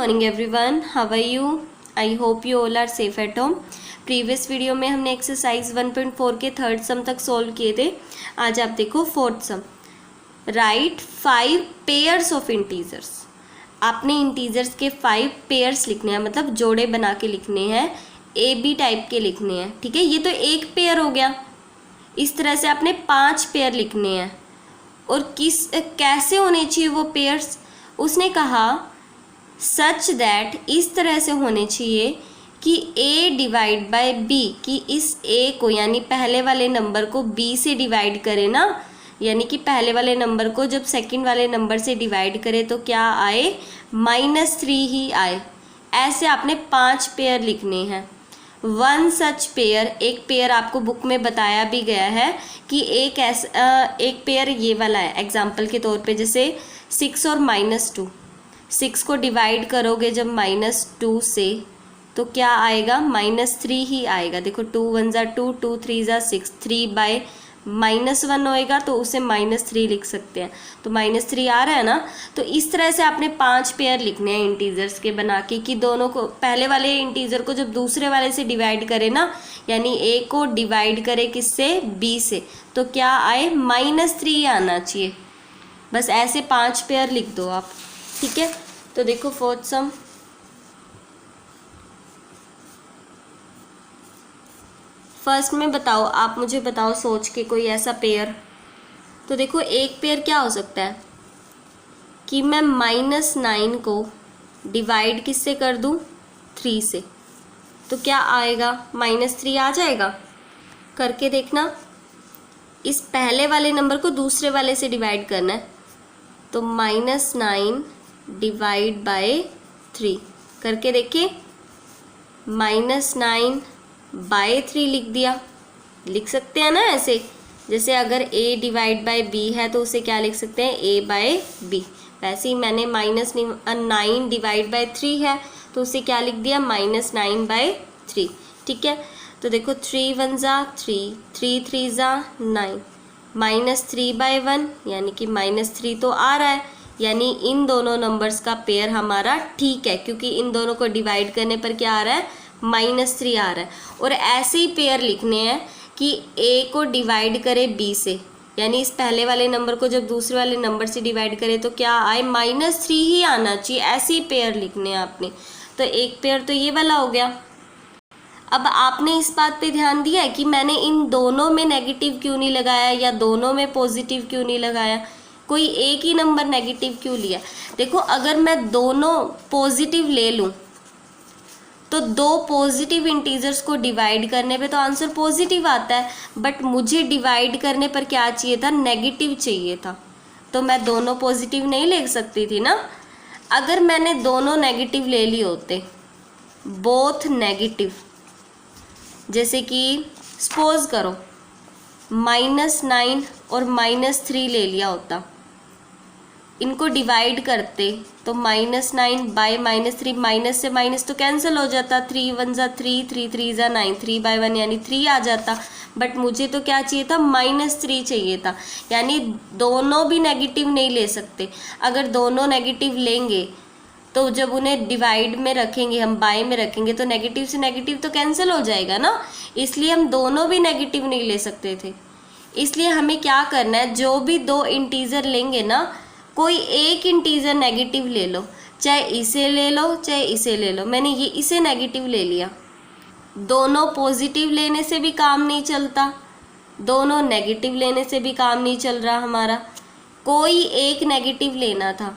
Morning everyone, how are you? I hope you all are safe at home. Previous video में हमने exercise 1.4 के third सम तक solve किए थे। आज आप देखो fourth some. Right 5 pairs of integers. आपने इंटीजर्स के 5 पेयर्स लिखने हैं, मतलब जोड़े बना के लिखने हैं, ए बी टाइप के लिखने हैं। ठीक है, ये तो एक पेयर हो गया। इस तरह से आपने 5 पेयर लिखने हैं। और कैसे होने चाहिए वो पेयर्स? उसने कहा सच दैट, इस तरह से होने चाहिए कि a डिवाइड बाय b, कि इस a को यानी पहले वाले नंबर को b से डिवाइड करे ना, यानी कि पहले वाले नंबर को जब सेकंड वाले नंबर से डिवाइड करे तो क्या आए, -3 ही आए। ऐसे आपने 5 पेयर लिखने हैं। वन सच पेयर, एक पेयर आपको बुक में बताया भी गया है कि एक पेयर ये वाला है। एग्जाम्पल के तौर पे जैसे 6 और -2, 6 को डिवाइड करोगे जब -2 से तो क्या आएगा, -3 ही आएगा। देखो 2 1 ज़ा 2, 2 3 ज़ा 6, 3 बाय -1 होएगा तो उसे -3 लिख सकते हैं। तो -3 आ रहा है ना। तो इस तरह से आपने 5 पेयर लिखने हैं इंटीजर्स के बना के, कि दोनों को, पहले वाले इंटीजर को जब दूसरे वाले से डिवाइड करे ना, यानी a को डिवाइड करे किससे, b से, तो क्या आए, -3 आना चाहिए। बस ऐसे 5 पेयर लिख दो आप। ठीक है, तो देखो फोर्थ सम। फर्स्ट में बताओ, आप मुझे बताओ सोच के कोई ऐसा पेयर। तो देखो एक पेयर क्या हो सकता है कि मैं -9 को डिवाइड किससे कर दूं, 3 से, तो क्या आएगा, -3 आ जाएगा। करके देखना। इस पहले वाले नंबर को दूसरे वाले से डिवाइड करना है, तो -9 डिवाइड बाय 3 करके देखिए। -9 बाय 3 लिख दिया। लिख सकते हैं ना ऐसे, जैसे अगर a डिवाइड बाय b है तो उसे क्या लिख सकते हैं, a बाय b। वैसे ही मैंने -9 डिवाइड बाय 3 है तो उसे क्या लिख दिया, -9 बाय 3। ठीक है, तो देखो 3 1 ज़ा 3, 3 3 ज़ा 9, -3 बाय 1 यानी कि -3 तो आ रहा है, यानी इन दोनों नंबर्स का पेयर हमारा ठीक है, क्योंकि इन दोनों को डिवाइड करने पर क्या आ रहा है, -3 आ रहा है। और ऐसे ही पेयर लिखने हैं कि a को डिवाइड करे b से, यानी इस पहले वाले नंबर को जब दूसरे वाले नंबर से डिवाइड करे तो क्या आए, -3 ही आना चाहिए। ऐसे ही पेयर लिखने हैं आपने। तो एक पेयर तो ये वाला हो गया। अब आपने इस बात पे ध्यान दिया है कि मैंने इन दोनों में नेगेटिव क्यों नहीं लगाया या दोनों में पॉजिटिव क्यों नहीं लगाया, कोई एक ही नंबर नेगेटिव क्यों लिया। देखो अगर मैं दोनों पॉजिटिव ले लूँ तो दो पॉजिटिव इंटीजर्स को डिवाइड करने पे तो आंसर पॉजिटिव आता है, बट मुझे डिवाइड करने पर क्या चाहिए था, नेगेटिव चाहिए था। तो मैं दोनों पॉजिटिव नहीं ले सकती थी ना। अगर मैंने दोनों नेगेटिव ले लिए होते, बोथ नेगेटिव, जैसे कि सपोज करो -9 और -3 ले लिया होता, इनको डिवाइड करते तो -9 बाय -3, माइनस से माइनस तो कैंसिल हो जाता, 3 1 ज़ा 3, 3 3 ज़ा 9, 3 बाय 1 यानी 3 आ जाता। बट मुझे तो क्या चाहिए था, -3 चाहिए था, यानी दोनों भी नेगेटिव नहीं ले सकते। अगर दोनों नेगेटिव लेंगे तो जब उन्हें डिवाइड में रखेंगे, हम बाय में रखेंगे, तो नेगेटिव से नेगेटिव तो कैंसिल हो जाएगा ना। इसलिए हम दोनों भी नेगेटिव नहीं ले सकते थे। इसलिए हमें क्या करना है, जो भी दो इंटीजर लेंगे ना, कोई एक इंटीजर नेगेटिव ले लो, चाहे इसे ले लो चाहे इसे ले लो। मैंने ये इसे नेगेटिव ले लिया। दोनों पॉजिटिव लेने से भी काम नहीं चलता, दोनों नेगेटिव लेने से भी काम नहीं चल रहा हमारा। कोई एक नेगेटिव लेना था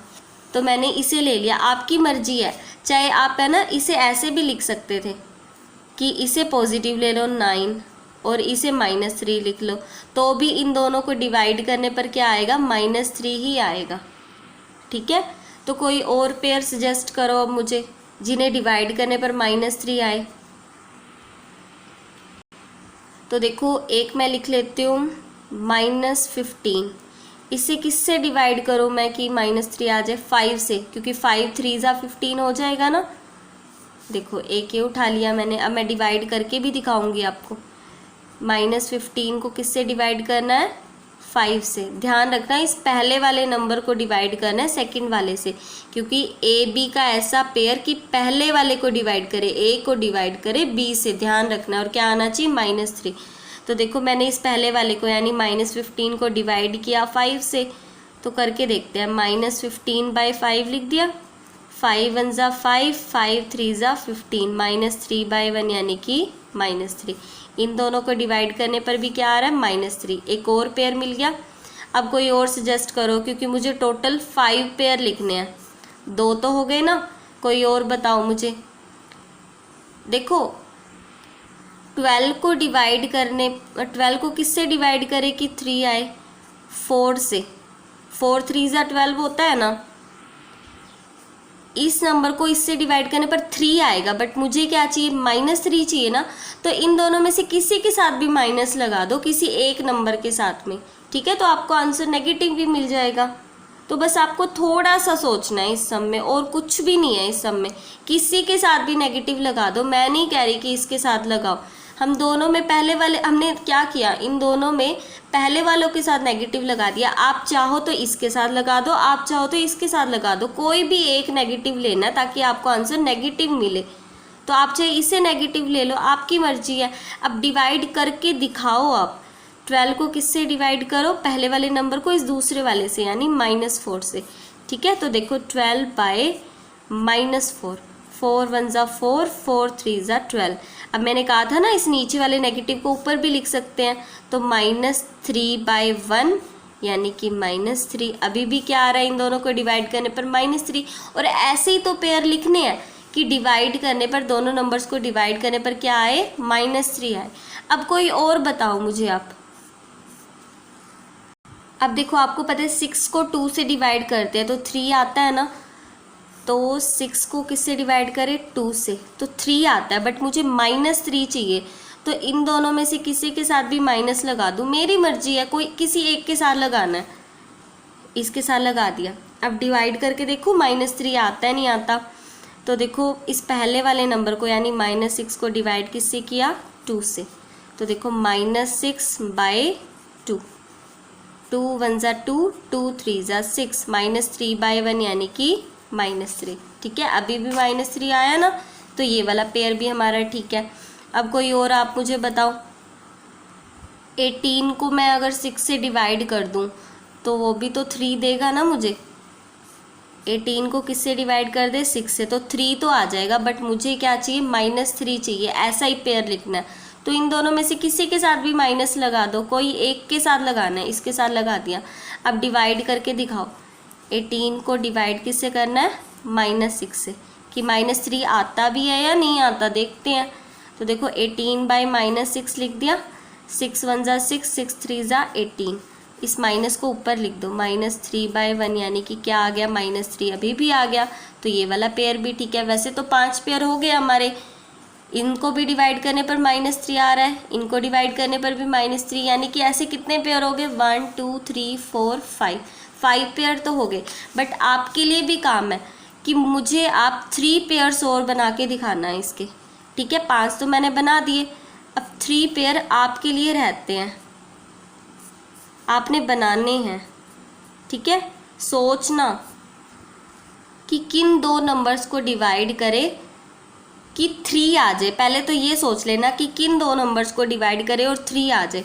तो मैंने इसे ले लिया। आपकी मर्जी है, चाहे आप है ना इसे ऐसे भी लिख सकते थे कि इसे पॉजिटिव ले लो 9 और इसे -3 लिख लो, तो भी इन दोनों को डिवाइड करने पर क्या आएगा, -3 ही आएगा। ठीक है, तो कोई और पेयर सजेस्ट करो अब मुझे, जिन्हें डिवाइड करने पर -3 आए। तो देखो एक मैं लिख लेती हूँ -15। इसे किससे डिवाइड करूँ मैं कि -3 आ जाए, 5 से, क्योंकि 5 3 ज़ा 15 हो जाएगा ना। देखो एक ये उठा लिया मैंने। अब मैं डिवाइड करके भी दिखाऊंगी आपको। -15 को किससे डिवाइड करना है, 5 से। ध्यान रखना इस पहले वाले नंबर को डिवाइड करना है सेकंड वाले से, क्योंकि ए बी का ऐसा पेयर कि पहले वाले को डिवाइड करे, ए को डिवाइड करे बी से। ध्यान रखना। और क्या आना चाहिए? -3। तो देखो मैंने इस पहले वाले को यानी -15 को डिवाइड किया 5 से, तो करके देखते हैं। -15/5 लिख दिया। 5 1 ज़ा 5, 5 3 ज़ा 15, -3/1 यानी कि -3। इन दोनों को डिवाइड करने पर भी क्या आ रहा है? -3। एक और पेयर मिल गया। अब कोई और सजेस्ट करो, क्योंकि मुझे टोटल 5 पेयर लिखने हैं। 2 तो हो गए ना, कोई और बताओ मुझे। देखो 12 को डिवाइड करने, 12 को किससे डिवाइड करें कि 3 आए? 4 से। 4 3 ज़ा 12 होता है ना। इस नंबर को इससे डिवाइड करने पर 3 आएगा, बट मुझे क्या चाहिए? -3 चाहिए ना। तो इन दोनों में से किसी के साथ भी माइनस लगा दो, किसी एक नंबर के साथ में, ठीक है। तो आपको आंसर नेगेटिव भी मिल जाएगा। तो बस आपको थोड़ा सा सोचना है इस सम में, और कुछ भी नहीं है इस सम में। किसी के साथ भी नेगेटिव लगा दो, मैं नहीं कह रही कि इसके साथ लगाओ। हम दोनों में पहले वाले, हमने क्या किया, इन दोनों में पहले वालों के साथ नेगेटिव लगा दिया। आप चाहो तो इसके साथ लगा दो, आप चाहो तो इसके साथ लगा दो, कोई भी एक नेगेटिव लेना ताकि आपको आंसर नेगेटिव मिले। तो आप चाहे इसे नेगेटिव ले लो, आपकी मर्जी है। अब डिवाइड करके दिखाओ आप। 12 को किससे डिवाइड करो? पहले वाले नंबर को इस दूसरे वाले से, यानी -4 से, ठीक है। तो देखो 12/-4, 4 1 ज़ा 4, 4 3 ज़ा 12। अब मैंने कहा था ना इस नीचे वाले नेगेटिव को ऊपर भी लिख सकते हैं। तो -3/1 यानी कि -3। अभी भी क्या आ रहा है? इन दोनों को डिवाइड करने पर -3। और ऐसे ही तो पेयर लिखने हैं कि डिवाइड करने पर, दोनों नंबर्स को डिवाइड करने पर क्या आए? -3 आए। अब कोई और बताओ मुझे आप। अब देखो आपको पता है 6 को 2 से डिवाइड करते हैं तो 3 आता है ना। तो 6 को किससे डिवाइड करें? 2 से, तो 3 आता है, बट मुझे -3 चाहिए। तो इन दोनों में से किसी के साथ भी माइनस लगा दूँ, मेरी मर्जी है, कोई किसी एक के साथ लगाना है। इसके साथ लगा दिया। अब डिवाइड करके देखो -3 आता है नहीं आता। तो देखो इस पहले वाले नंबर को यानी -6 को डिवाइड किससे किया? 2 से। तो देखो -6/2, 2 1 ज़ा 2, 2 3 ज़ा 6, -3/1 यानी कि -3, ठीक है। अभी भी -3 आया ना, तो ये वाला पेयर भी हमारा ठीक है। अब कोई और आप मुझे बताओ। 18 को मैं अगर 6 से डिवाइड कर दूं तो वो भी तो 3 देगा ना मुझे। 18 को किससे डिवाइड कर दे? 6 से, तो 3 तो आ जाएगा, बट मुझे क्या चाहिए? -3 चाहिए। ऐसा ही पेयर लिखना है। तो इन दोनों में से किसी के साथ भी माइनस लगा दो, कोई एक के साथ लगाना है। इसके साथ लगा दिया। अब डिवाइड करके दिखाओ। 18 को डिवाइड किससे करना है? -6 से। कि -3 आता भी है या नहीं आता, देखते हैं। तो देखो 18/-6 लिख दिया। 6 1 ज़ा 6, 6 3 ज़ा 18। इस माइनस को ऊपर लिख दो। -3/1 यानी कि क्या आ गया? -3 अभी भी आ गया। तो ये वाला पेयर भी ठीक है। वैसे तो 5 पेयर हो गए हमारे। इनको भी डिवाइड करने पर -3 आ रहा है, इनको डिवाइड करने पर भी -3, यानी कि ऐसे कितने पेयर हो गए? 1 2 3 4 5 पेयर तो हो गए। बट आपके लिए भी काम है कि मुझे आप 3 पेयर्स और बना के दिखाना है इसके, ठीक है। 5 तो मैंने बना दिए, अब 3 पेयर आपके लिए रहते हैं, आपने बनाने हैं, ठीक है। सोचना कि किन 2 नंबर्स को डिवाइड करें कि 3 आ जाए। पहले तो ये सोच लेना कि किन 2 नंबर्स को डिवाइड करें और 3 आ जाए।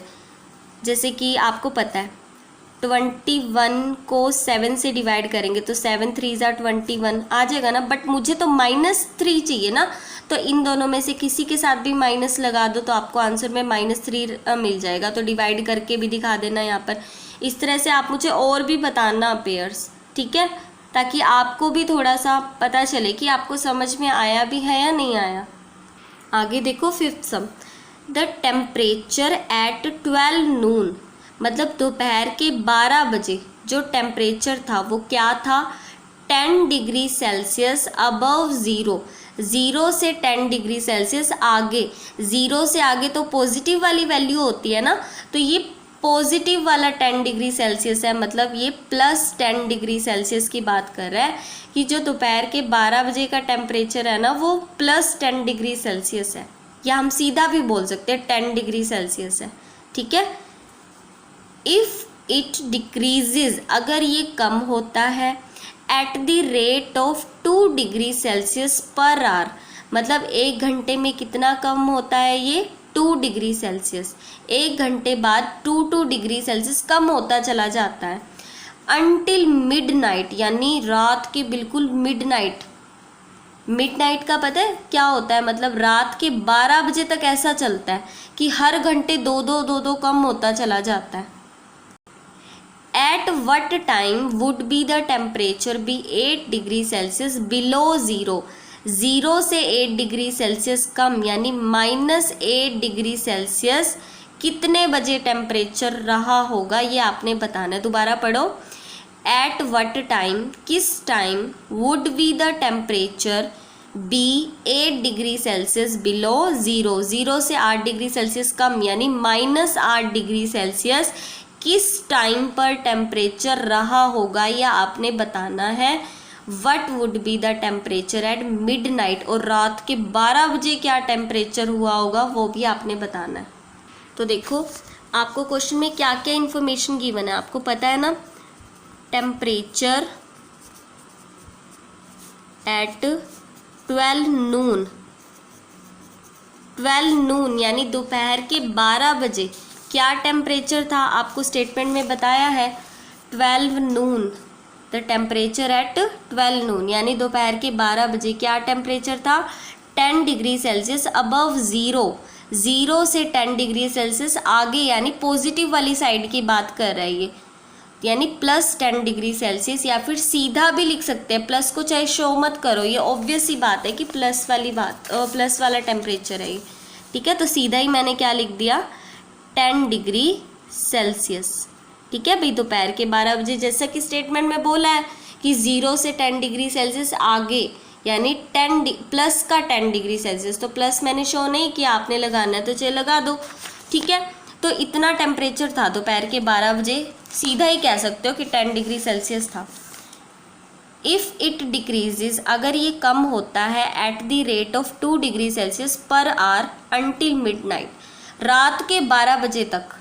जैसे कि आपको पता है 21 को 7 से डिवाइड करेंगे तो 7 3 ज़ा 21 आ जाएगा ना। बट मुझे तो -3 चाहिए ना, तो इन दोनों में से किसी के साथ भी माइनस लगा दो तो आपको आंसर में -3 मिल जाएगा। तो डिवाइड करके भी दिखा देना यहाँ पर। इस तरह से आप मुझे और भी बताना पेयर्स, ठीक है, ताकि आपको भी थोड़ा सा पता चले कि आपको समझ में आया भी है या नहीं आया। आगे देखो 5th sum. The temperature at 12 noon, मतलब दोपहर के 12 बजे जो टेम्परेचर था वो क्या था? 10 degree Celsius above zero. Zero से 10 डिग्री सेल्सियस आगे, ज़ीरो से आगे तो पॉजिटिव वाली वैल्यू होती है ना, तो ये पॉजिटिव वाला 10 डिग्री सेल्सियस है, मतलब ये +10 डिग्री सेल्सियस की बात कर रहा है कि जो दोपहर के 12 बजे का टेम्परेचर है ना वो +10 डिग्री सेल्सियस है, या हम सीधा भी बोल सकते हैं 10 डिग्री सेल्सियस है, ठीक है। इफ़ इट डिक्रीजेज, अगर ये कम होता है, at the rate of 2 degree Celsius per hour, मतलब 1 घंटे में कितना कम होता है ये 2 डिग्री सेल्सियस, 1 घंटे बाद 2 डिग्री सेल्सियस कम होता चला जाता है। अनटिल मिडनाइट, यानी रात के बिल्कुल मिडनाइट, मिडनाइट का पता है क्या होता है, मतलब रात के 12 बजे तक ऐसा चलता है कि हर घंटे 2 कम होता चला जाता है। At what time would be the temperature be 8 degree Celsius below zero, 0 से 8 डिग्री सेल्सियस कम, यानी -8 डिग्री सेल्सियस कितने बजे टेम्परेचर रहा होगा, ये आपने बताना है। दोबारा पढ़ो। एट वट टाइम, किस time, would be the temperature be 8 degree Celsius below zero, 0 से 8 डिग्री सेल्सियस कम, यानी -8 डिग्री सेल्सियस किस टाइम पर टेम्परेचर रहा होगा, यह आपने बताना है। What would be the temperature at midnight, और रात के 12 बजे क्या टेम्परेचर हुआ होगा वो भी आपने बताना है। तो देखो आपको क्वेश्चन में क्या क्या इन्फॉर्मेशन गिवन है, आपको पता है ना, टेम्परेचर एट 12 नून यानी दोपहर के 12 बजे क्या टेम्परेचर था, आपको स्टेटमेंट में बताया है 12 नून, द टेम्परेचर एट 12 नून, यानी दोपहर के 12 बजे क्या टेम्परेचर था, 10 डिग्री सेल्सियस अबव ज़ीरो, 0 से 10 डिग्री सेल्सियस आगे, यानी पॉजिटिव वाली साइड की बात कर रहा है ये, यानी +10 डिग्री सेल्सियस, या फिर सीधा भी लिख सकते हैं, प्लस को चाहे शो मत करो, ये ऑब्वियस सी बात है कि प्लस वाला टेम्परेचर है ये, ठीक है। तो सीधा ही मैंने क्या लिख दिया, 10 डिग्री सेल्सियस, ठीक है भाई, दोपहर के 12 बजे, जैसा कि स्टेटमेंट में बोला है कि 0 से 10 डिग्री सेल्सियस आगे, यानी प्लस का 10 डिग्री सेल्सियस, तो प्लस मैंने शो नहीं किया, आपने लगाना है तो चलिए लगा दो, ठीक है। तो इतना टेम्परेचर था दोपहर के 12 बजे, सीधा ही कह सकते हो कि 10 डिग्री सेल्सियस था। इफ़ इट डिक्रीजेज, अगर ये कम होता है, at the rate of 2 degree Celsius per hour until midnight, रात के 12 बजे तक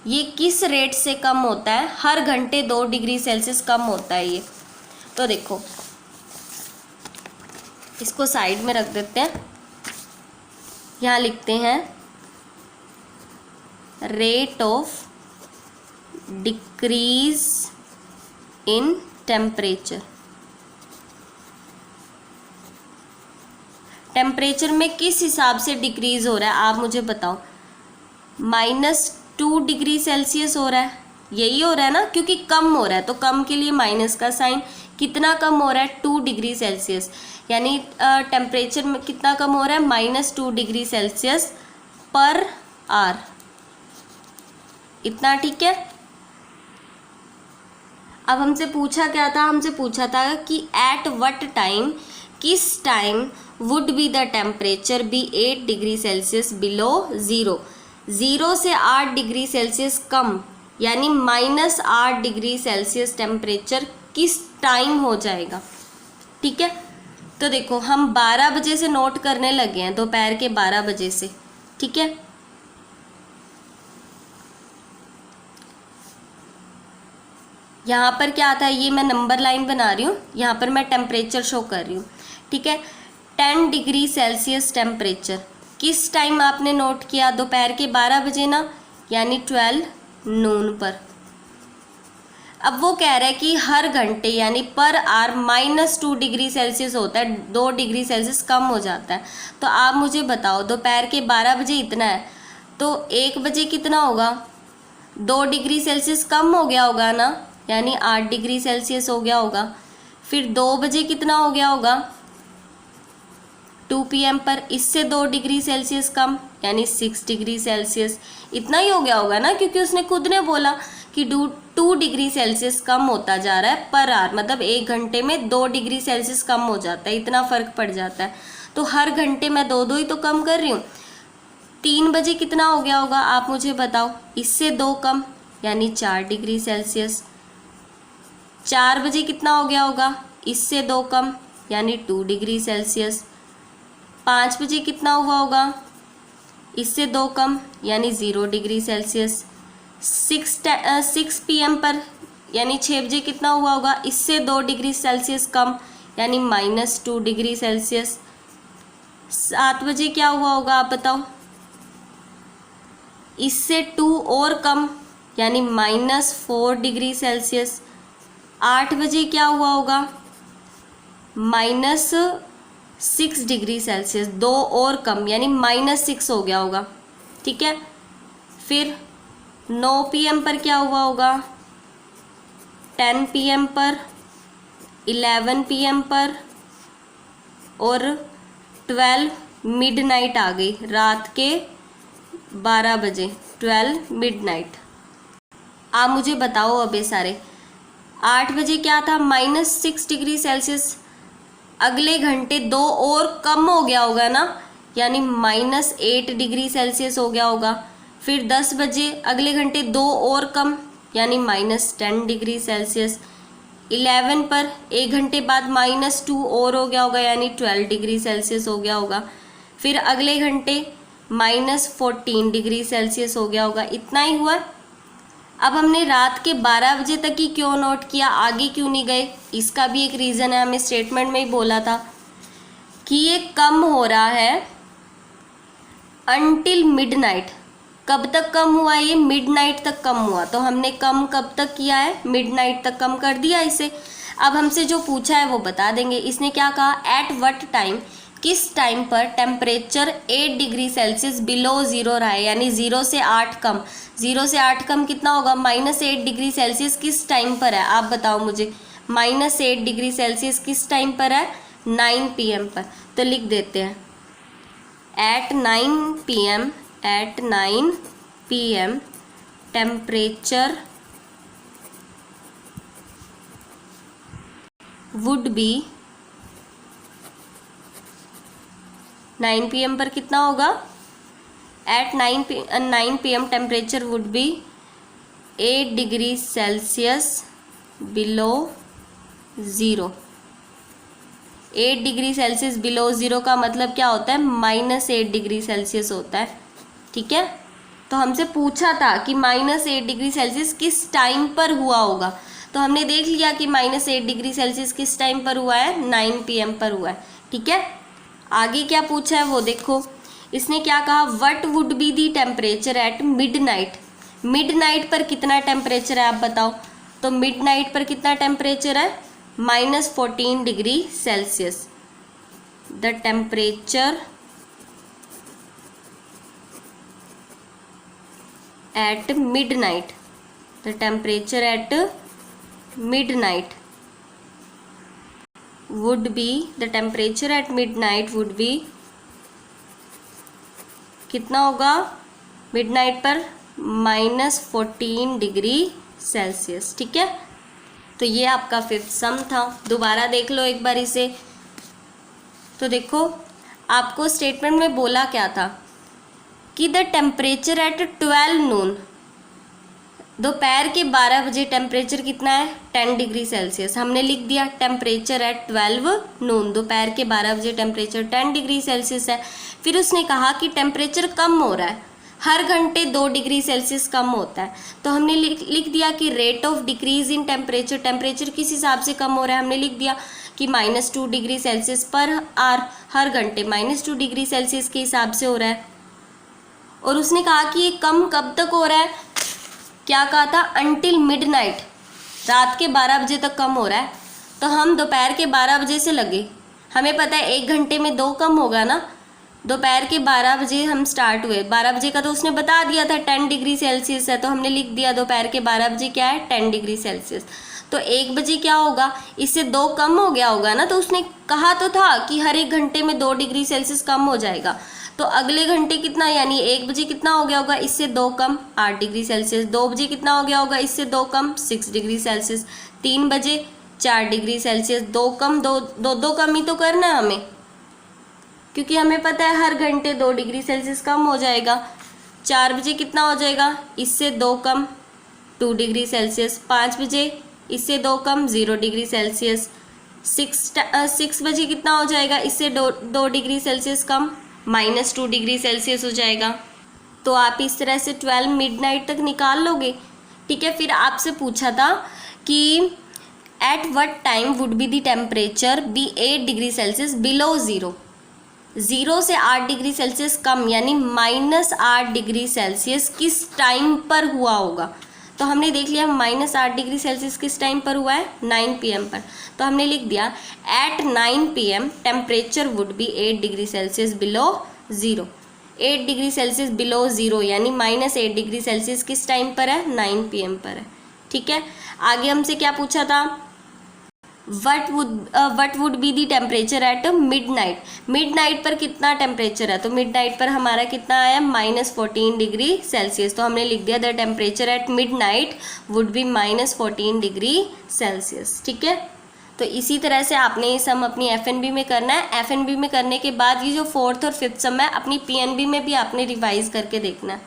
ये किस रेट से कम होता है, हर घंटे 2 डिग्री सेल्सियस कम होता है ये। तो देखो इसको साइड में रख देते हैं, यहाँ लिखते हैं rate of decrease in temperature, temperature में किस हिसाब से डिक्रीज हो रहा है आप मुझे बताओ, -2 डिग्री सेल्सियस हो रहा है, यही हो रहा है ना, क्योंकि कम हो रहा है तो कम के लिए माइनस का साइन, कितना कम हो रहा है 2 डिग्री सेल्सियस, यानी टेम्परेचर में कितना कम हो रहा है, -2 डिग्री सेल्सियस पर आवर, इतना, ठीक है। अब हमसे पूछा क्या था, हमसे पूछा था कि एट वट टाइम, किस time, would be the temperature be 8 degree Celsius below zero, 0 से 8 डिग्री सेल्सियस कम, यानी -8 डिग्री सेल्सियस टेम्परेचर किस टाइम हो जाएगा, ठीक है। तो देखो हम 12 बजे से नोट करने लगे हैं, दोपहर के 12 बजे से, ठीक है। यहाँ पर क्या आता है, ये मैं नंबर लाइन बना रही हूँ, यहाँ पर मैं टेम्परेचर शो कर रही हूँ, ठीक है। 10 डिग्री सेल्सियस टेम्परेचर किस टाइम आपने नोट किया, दोपहर के 12 बजे ना, यानी 12 नून पर। अब वो कह रहा है कि हर घंटे यानी पर आवर -2 डिग्री सेल्सियस होता है, 2 डिग्री सेल्सियस कम हो जाता है। तो आप मुझे बताओ दोपहर के 12 बजे इतना है, तो 1 बजे कितना होगा, 2 डिग्री सेल्सियस कम हो गया होगा ना, यानी 8 डिग्री सेल्सियस हो गया होगा। फिर 2 बजे कितना हो गया होगा, 2 PM पर इससे 2 डिग्री सेल्सियस कम, यानी 6 डिग्री सेल्सियस, इतना ही हो गया होगा ना, क्योंकि उसने खुद ने बोला कि 2 डिग्री सेल्सियस कम होता जा रहा है पर आवर, मतलब 1 घंटे में 2 डिग्री सेल्सियस कम हो जाता है, इतना फ़र्क पड़ जाता है। तो हर घंटे मैं 2 ही तो कम कर रही हूँ। 3 बजे कितना हो गया होगा आप मुझे बताओ, इससे 2 कम, यानी 4 डिग्री सेल्सियस। 4 बजे कितना हो गया होगा, इससे 2 कम, यानी 2 डिग्री सेल्सियस। 5 बजे कितना हुआ होगा, इससे 2 कम, यानी 0 डिग्री सेल्सियस। 6 PM पर यानी 6 बजे कितना हुआ होगा, इससे 2 डिग्री सेल्सियस कम यानी -2 डिग्री सेल्सियस। 7 बजे क्या हुआ होगा आप बताओ, इससे 2 और कम यानी -4 डिग्री सेल्सियस। 8 बजे क्या हुआ होगा, -6 डिग्री सेल्सियस, 2 और कम यानी -6 हो गया होगा, ठीक है। फिर 9 PM पर क्या हुआ होगा, 10 PM पर, 11 PM पर और 12 मिडनाइट आ गई, रात के 12 बजे 12 मिडनाइट। आप मुझे बताओ अब ये सारे। 8 बजे क्या था, -6 डिग्री सेल्सियस, अगले घंटे 2 और कम हो गया होगा ना, यानी -8 डिग्री सेल्सियस हो गया होगा। फिर 10 बजे अगले घंटे 2 और कम यानी -10 डिग्री सेल्सियस। 11 पर एक घंटे बाद -2 और हो गया होगा यानी 12 डिग्री सेल्सियस हो गया होगा। फिर अगले घंटे -14 डिग्री सेल्सियस हो गया होगा। इतना ही हुआ। अब हमने रात के 12 बजे तक ही क्यों नोट किया, आगे क्यों नहीं गए, इसका भी एक रीज़न है। हमें स्टेटमेंट में ही बोला था कि ये कम हो रहा है अनटिल मिडनाइट। कब तक कम हुआ, ये मिडनाइट तक कम हुआ। तो हमने कम कब तक किया है, मिडनाइट तक कम कर दिया इसे। अब हमसे जो पूछा है वो बता देंगे। इसने क्या कहा, एट व्हाट टाइम, किस टाइम पर temperature 8 degree Celsius below zero रहा है, यानी 0 से 8 कम। 0 से 8 कम कितना होगा, -8 डिग्री सेल्सियस किस टाइम पर है, आप बताओ मुझे। -8 डिग्री सेल्सियस किस टाइम पर है, 9 PM पर। तो लिख देते हैं at 9 PM temperature would be, 9 PM पर कितना होगा, at 9 PM temperature would be 8 degree Celsius below zero. 8 degree Celsius below zero का मतलब क्या होता है, -8 डिग्री सेल्सियस होता है, ठीक है। तो हमसे पूछा था कि -8 डिग्री सेल्सियस किस टाइम पर हुआ होगा। तो हमने देख लिया कि -8 डिग्री सेल्सियस किस टाइम पर हुआ है, 9 PM पर हुआ है, ठीक है। आगे क्या पूछा है वो देखो। इसने क्या कहा, what would be the temperature at midnight. Midnight पर कितना टेम्परेचर है आप बताओ। तो मिडनाइट पर कितना टेम्परेचर है, -14 degree Celsius. The temperature at midnight, the temperature at midnight would be, the temperature at midnight would be कितना होगा, मिडनाइट पर -14 डिग्री सेल्सियस, ठीक है। तो ये आपका 5th सम था। दोबारा देख लो एक बार इसे। तो देखो आपको स्टेटमेंट में बोला क्या था कि द टेम्परेचर एट 12 नून, दोपहर के 12 बजे टेम्परेचर कितना है, 10 डिग्री सेल्सियस। हमने लिख दिया टेम्परेचर एट 12 नून, दोपहर के 12 बजे टेम्परेचर 10 डिग्री सेल्सियस है। फिर उसने कहा कि टेम्परेचर कम हो रहा है, हर घंटे 2 डिग्री सेल्सियस कम होता है। तो हमने लिख दिया कि rate of decrease in temperature, temperature किस हिसाब से कम हो रहा है, हमने लिख दिया कि -2 डिग्री सेल्सियस पर आवर, हर घंटे -2 डिग्री सेल्सियस के हिसाब से हो रहा है। और उसने कहा कि ये कम कब तक हो रहा है, क्या कहा था, अनटिल मिडनाइट, रात के 12 बजे तक कम हो रहा है। तो हम दोपहर के 12 बजे से लगे, हमें पता है 1 घंटे में 2 कम होगा ना। दोपहर के 12 बजे हम स्टार्ट हुए, 12 बजे का तो उसने बता दिया था 10 डिग्री सेल्सियस है, तो हमने लिख दिया दोपहर के 12 बजे क्या है, 10 डिग्री सेल्सियस। तो 1 बजे क्या होगा, इससे 2 कम हो गया होगा ना। तो उसने कहा तो था कि हर 1 घंटे में 2 डिग्री सेल्सियस कम हो जाएगा। तो अगले घंटे कितना, यानी 1 बजे कितना हो गया होगा, इससे 2 कम 8 डिग्री सेल्सियस। 2 बजे कितना हो गया होगा, इससे 2 कम 6 डिग्री सेल्सियस। 3 बजे 4 डिग्री सेल्सियस। 2 कम 2 कम ही तो करना है हमें, क्योंकि हमें पता है हर घंटे 2 डिग्री सेल्सियस कम हो जाएगा। 4 बजे कितना हो जाएगा, इससे 2 कम 2 डिग्री सेल्सियस। 5 बजे इससे 2 कम 0 डिग्री सेल्सियस। 6 बजे कितना हो जाएगा, इससे 2 डिग्री सेल्सियस कम -2 डिग्री सेल्सियस हो जाएगा। तो आप इस तरह से 12 मिडनाइट तक निकाल लोगे। ठीक है, फिर आपसे पूछा था कि at what time would be the temperature be 8 degree Celsius below zero. Zero से 8 डिग्री सेल्सियस कम यानी -8 डिग्री सेल्सियस किस टाइम पर हुआ होगा। तो हमने देख लिया -8 डिग्री सेल्सियस किस टाइम पर हुआ है, 9 PM पर। तो हमने लिख दिया at 9 PM temperature would be 8 degree Celsius below zero. 8 degree Celsius below zero यानी -8 डिग्री सेल्सियस किस टाइम पर है, 9 PM पर है। ठीक है, आगे हमसे क्या पूछा था, what would be the temperature at midnight. Midnight पर कितना टेम्परेचर है, तो मिडनाइट पर हमारा कितना आया, -14 डिग्री सेल्सियस। तो हमने लिख दिया the temperature at midnight would be -14 degree Celsius. ठीक है, तो इसी तरह से आपने ये सम अपनी FNB में करना है। FNB में करने के बाद ये जो 4th और 5th सम है अपनी PNB में भी आपने रिवाइज करके देखना है।